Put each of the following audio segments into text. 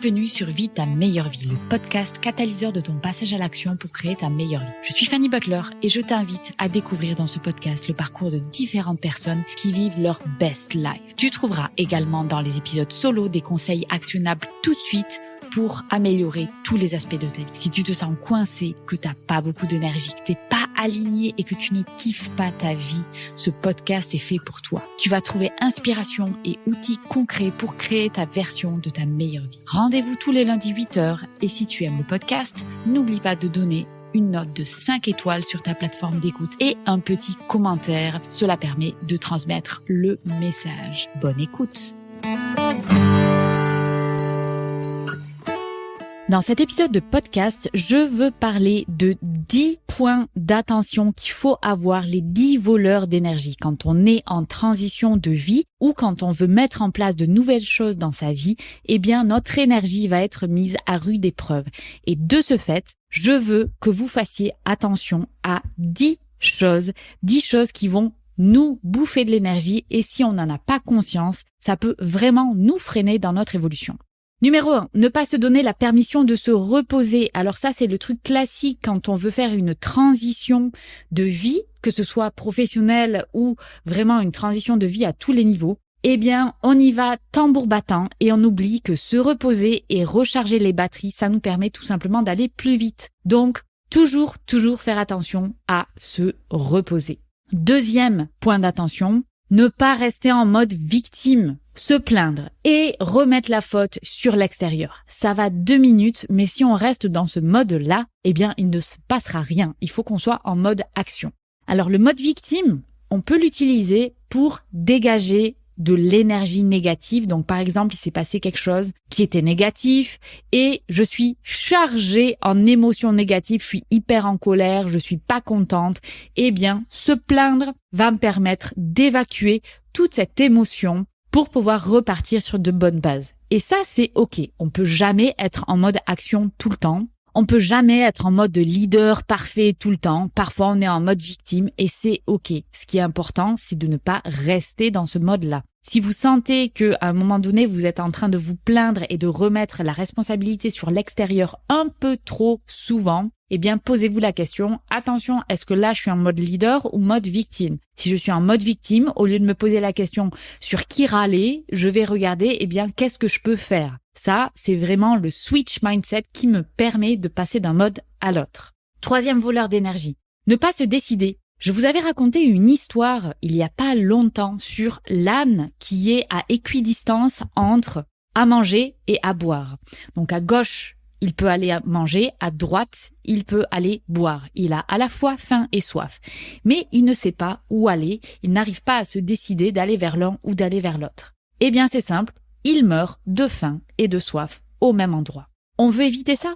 Bienvenue sur Vie ta meilleure vie, le podcast catalyseur de ton passage à l'action pour créer ta meilleure vie. Je suis Fanny Butler et je t'invite à découvrir dans ce podcast le parcours de différentes personnes qui vivent leur best life. Tu trouveras également dans les épisodes solo des conseils actionnables tout de suite pour améliorer tous les aspects de ta vie. Si tu te sens coincé, que t'as pas beaucoup d'énergie, que t'es pas aligné et que tu ne kiffes pas ta vie, ce podcast est fait pour toi. Tu vas trouver inspiration et outils concrets pour créer ta version de ta meilleure vie. Rendez-vous tous les lundis 8h et si tu aimes le podcast, n'oublie pas de donner une note de 5 étoiles sur ta plateforme d'écoute et un petit commentaire. Cela permet de transmettre le message. Bonne écoute. Dans cet épisode de podcast, je veux parler de 10 points d'attention qu'il faut avoir, les 10 voleurs d'énergie quand on est en transition de vie ou quand on veut mettre en place de nouvelles choses dans sa vie. Eh bien, notre énergie va être mise à rude épreuve. Et de ce fait, je veux que vous fassiez attention à 10 choses qui vont nous bouffer de l'énergie et si on n'en a pas conscience, ça peut vraiment nous freiner dans notre évolution. Numéro 1, ne pas se donner la permission de se reposer. Alors ça, c'est le truc classique quand on veut faire une transition de vie, que ce soit professionnelle ou vraiment une transition de vie à tous les niveaux. Eh bien, on y va tambour battant et on oublie que se reposer et recharger les batteries, ça nous permet tout simplement d'aller plus vite. Donc, toujours faire attention à se reposer. Deuxième point d'attention, ne pas rester en mode victime, se plaindre et remettre la faute sur l'extérieur. Ça va 2 minutes, mais si on reste dans ce mode-là, eh bien, il ne se passera rien. Il faut qu'on soit en mode action. Alors, le mode victime, on peut l'utiliser pour dégager de l'énergie négative. Donc, par exemple, il s'est passé quelque chose qui était négatif et je suis chargée en émotions négatives, je suis hyper en colère, je suis pas contente. Eh bien, se plaindre va me permettre d'évacuer toute cette émotion pour pouvoir repartir sur de bonnes bases. Et ça, c'est OK. On peut jamais être en mode action tout le temps. On peut jamais être en mode leader parfait tout le temps. Parfois, on est en mode victime et c'est OK. Ce qui est important, c'est de ne pas rester dans ce mode-là. Si vous sentez qu'à un moment donné, vous êtes en train de vous plaindre et de remettre la responsabilité sur l'extérieur un peu trop souvent, eh bien, posez-vous la question, attention, est-ce que là, je suis en mode leader ou mode victime? Si je suis en mode victime, au lieu de me poser la question sur qui râler, je vais regarder, eh bien, qu'est-ce que je peux faire? Ça, c'est vraiment le switch mindset qui me permet de passer d'un mode à l'autre. Troisième voleur d'énergie, ne pas se décider. Je vous avais raconté une histoire il y a pas longtemps sur l'âne qui est à équidistance entre à manger et à boire. Donc à gauche, il peut aller manger, à droite, il peut aller boire. Il a à la fois faim et soif. Mais il ne sait pas où aller, il n'arrive pas à se décider d'aller vers l'un ou d'aller vers l'autre. Eh bien c'est simple, il meurt de faim et de soif au même endroit. On veut éviter ça.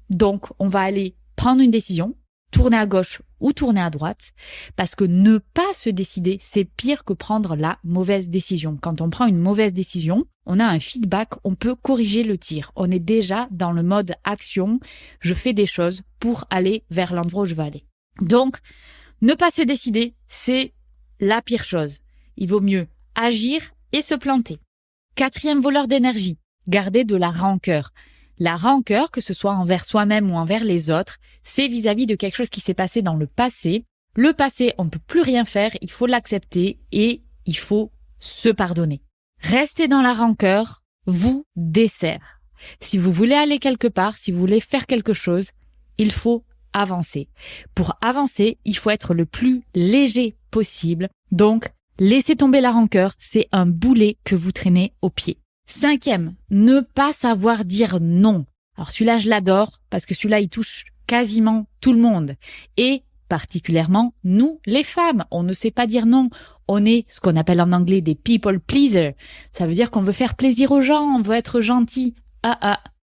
Donc on va aller prendre une décision, tourner à gauche ou tourner à droite, parce que ne pas se décider, c'est pire que prendre la mauvaise décision. Quand on prend une mauvaise décision, on a un feedback, on peut corriger le tir. On est déjà dans le mode action, je fais des choses pour aller vers l'endroit où je veux aller. Donc, ne pas se décider, c'est la pire chose. Il vaut mieux agir et se planter. Quatrième voleur d'énergie, garder de la rancœur. La rancœur, que ce soit envers soi-même ou envers les autres, c'est vis-à-vis de quelque chose qui s'est passé dans le passé. Le passé, on ne peut plus rien faire, il faut l'accepter et il faut se pardonner. Rester dans la rancœur vous dessert. Si vous voulez aller quelque part, si vous voulez faire quelque chose, il faut avancer. Pour avancer, il faut être le plus léger possible. Donc, laissez tomber la rancœur, c'est un boulet que vous traînez au pied. Cinquième, ne pas savoir dire non. Alors celui-là, je l'adore parce que celui-là, il touche quasiment tout le monde. Et particulièrement, nous, les femmes, on ne sait pas dire non. On est ce qu'on appelle en anglais des people pleasers. Ça veut dire qu'on veut faire plaisir aux gens, on veut être gentil.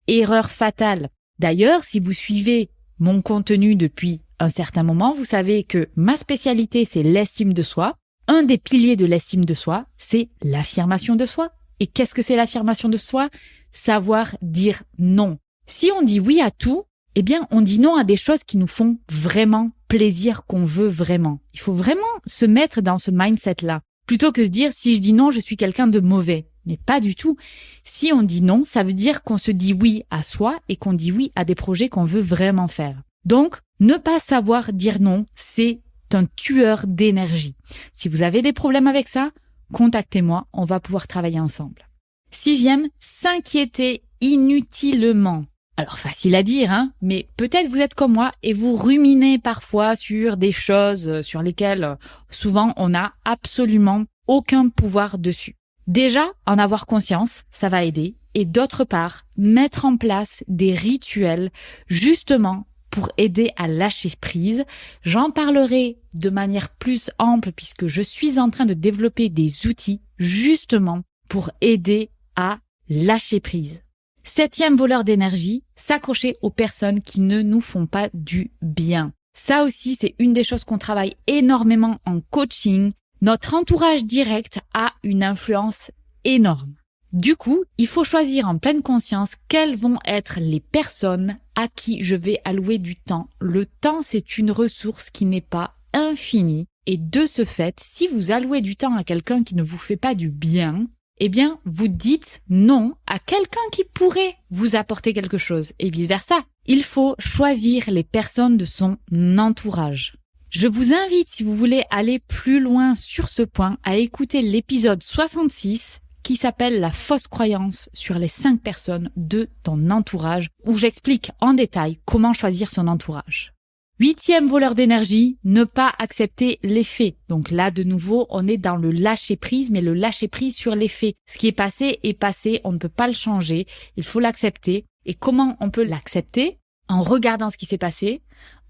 Erreur fatale. D'ailleurs, si vous suivez mon contenu depuis un certain moment, vous savez que ma spécialité, c'est l'estime de soi. Un des piliers de l'estime de soi, c'est l'affirmation de soi. Et qu'est-ce que c'est l'affirmation de soi? Savoir dire non. Si on dit oui à tout, eh bien, on dit non à des choses qui nous font vraiment plaisir, qu'on veut vraiment. Il faut vraiment se mettre dans ce mindset-là. Plutôt que se dire, si je dis non, je suis quelqu'un de mauvais. Mais pas du tout. Si on dit non, ça veut dire qu'on se dit oui à soi et qu'on dit oui à des projets qu'on veut vraiment faire. Donc, ne pas savoir dire non, c'est un tueur d'énergie. Si vous avez des problèmes avec ça, contactez-moi, on va pouvoir travailler ensemble. 6e, s'inquiéter inutilement. Alors facile à dire, mais peut-être vous êtes comme moi et vous ruminez parfois sur des choses sur lesquelles souvent on n'a absolument aucun pouvoir dessus. Déjà, en avoir conscience, ça va aider. Et d'autre part, mettre en place des rituels justement pour aider à lâcher prise. J'en parlerai de manière plus ample puisque je suis en train de développer des outils justement pour aider à lâcher prise. 7e voleur d'énergie, s'accrocher aux personnes qui ne nous font pas du bien. Ça aussi, c'est une des choses qu'on travaille énormément en coaching. Notre entourage direct a une influence énorme. Du coup, il faut choisir en pleine conscience quelles vont être les personnes à qui je vais allouer du temps. Le temps, c'est une ressource qui n'est pas infinie. Et de ce fait, si vous allouez du temps à quelqu'un qui ne vous fait pas du bien, eh bien, vous dites non à quelqu'un qui pourrait vous apporter quelque chose et vice-versa. Il faut choisir les personnes de son entourage. Je vous invite, si vous voulez aller plus loin sur ce point, à écouter l'épisode 66 qui s'appelle « La fausse croyance sur les 5 personnes de ton entourage » où j'explique en détail comment choisir son entourage. 8e voleur d'énergie, ne pas accepter les faits. Donc là, de nouveau, on est dans le lâcher prise, mais le lâcher prise sur les faits. Ce qui est passé, on ne peut pas le changer, il faut l'accepter. Et comment on peut l'accepter? En regardant ce qui s'est passé,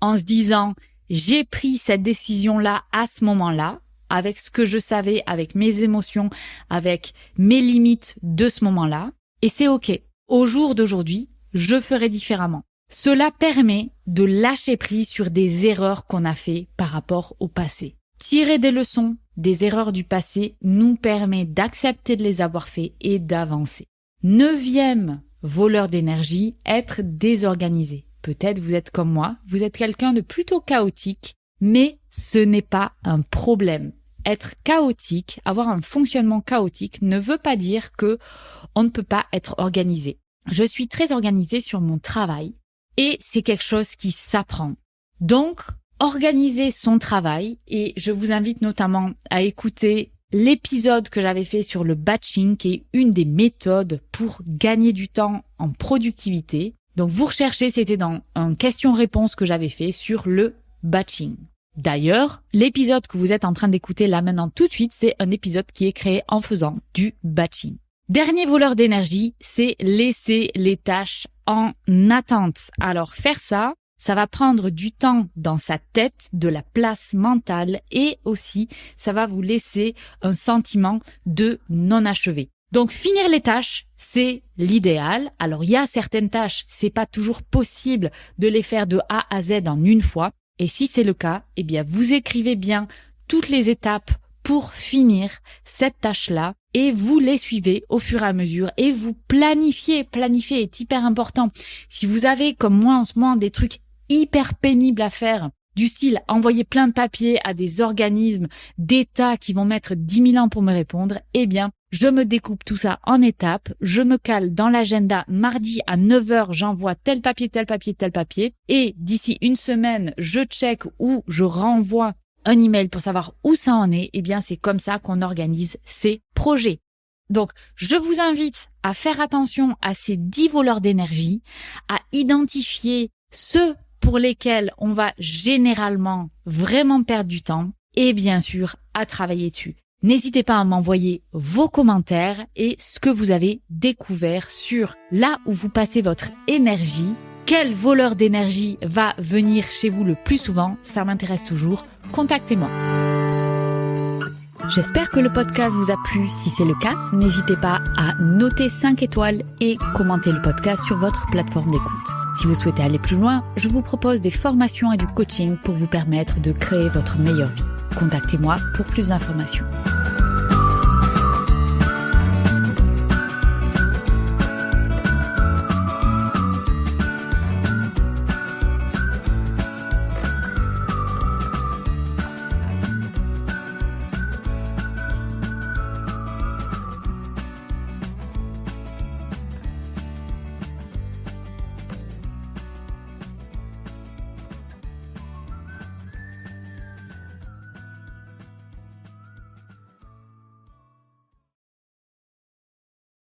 en se disant « j'ai pris cette décision-là à ce moment-là », avec ce que je savais, avec mes émotions, avec mes limites de ce moment-là. Et c'est OK. Au jour d'aujourd'hui, je ferai différemment. Cela permet de lâcher prise sur des erreurs qu'on a fait par rapport au passé. Tirer des leçons des erreurs du passé nous permet d'accepter de les avoir fait et d'avancer. 9e voleur d'énergie, être désorganisé. Peut-être vous êtes comme moi, vous êtes quelqu'un de plutôt chaotique, mais ce n'est pas un problème. Être chaotique, avoir un fonctionnement chaotique ne veut pas dire que on ne peut pas être organisé. Je suis très organisée sur mon travail et c'est quelque chose qui s'apprend. Donc, organiser son travail, et je vous invite notamment à écouter l'épisode que j'avais fait sur le batching, qui est une des méthodes pour gagner du temps en productivité. Donc, vous recherchez, c'était dans un question-réponse que j'avais fait sur le batching. D'ailleurs, l'épisode que vous êtes en train d'écouter là maintenant tout de suite, c'est un épisode qui est créé en faisant du batching. Dernier voleur d'énergie, c'est laisser les tâches en attente. Alors faire ça, ça va prendre du temps dans sa tête, de la place mentale et aussi ça va vous laisser un sentiment de non achevé. Donc finir les tâches, c'est l'idéal. Alors il y a certaines tâches, c'est pas toujours possible de les faire de A à Z en une fois. Et si c'est le cas, eh bien vous écrivez bien toutes les étapes pour finir cette tâche-là et vous les suivez au fur et à mesure et vous planifiez. Planifier est hyper important. Si vous avez, comme moi en ce moment, des trucs hyper pénibles à faire, du style envoyer plein de papiers à des organismes d'État qui vont mettre 10 000 ans pour me répondre, eh bien, je me découpe tout ça en étapes, je me cale dans l'agenda, mardi à 9h, j'envoie tel papier, et d'ici une semaine, je check ou je renvoie un email pour savoir où ça en est. Eh bien, c'est comme ça qu'on organise ces projets. Donc, je vous invite à faire attention à ces 10 voleurs d'énergie, à identifier ceux pour lesquels on va généralement vraiment perdre du temps et bien sûr à travailler dessus. N'hésitez pas à m'envoyer vos commentaires et ce que vous avez découvert sur là où vous passez votre énergie. Quel voleur d'énergie va venir chez vous le plus souvent? Ça m'intéresse toujours. Contactez-moi. J'espère que le podcast vous a plu. Si c'est le cas, n'hésitez pas à noter 5 étoiles et commenter le podcast sur votre plateforme d'écoute. Si vous souhaitez aller plus loin, je vous propose des formations et du coaching pour vous permettre de créer votre meilleure vie. Contactez-moi pour plus d'informations.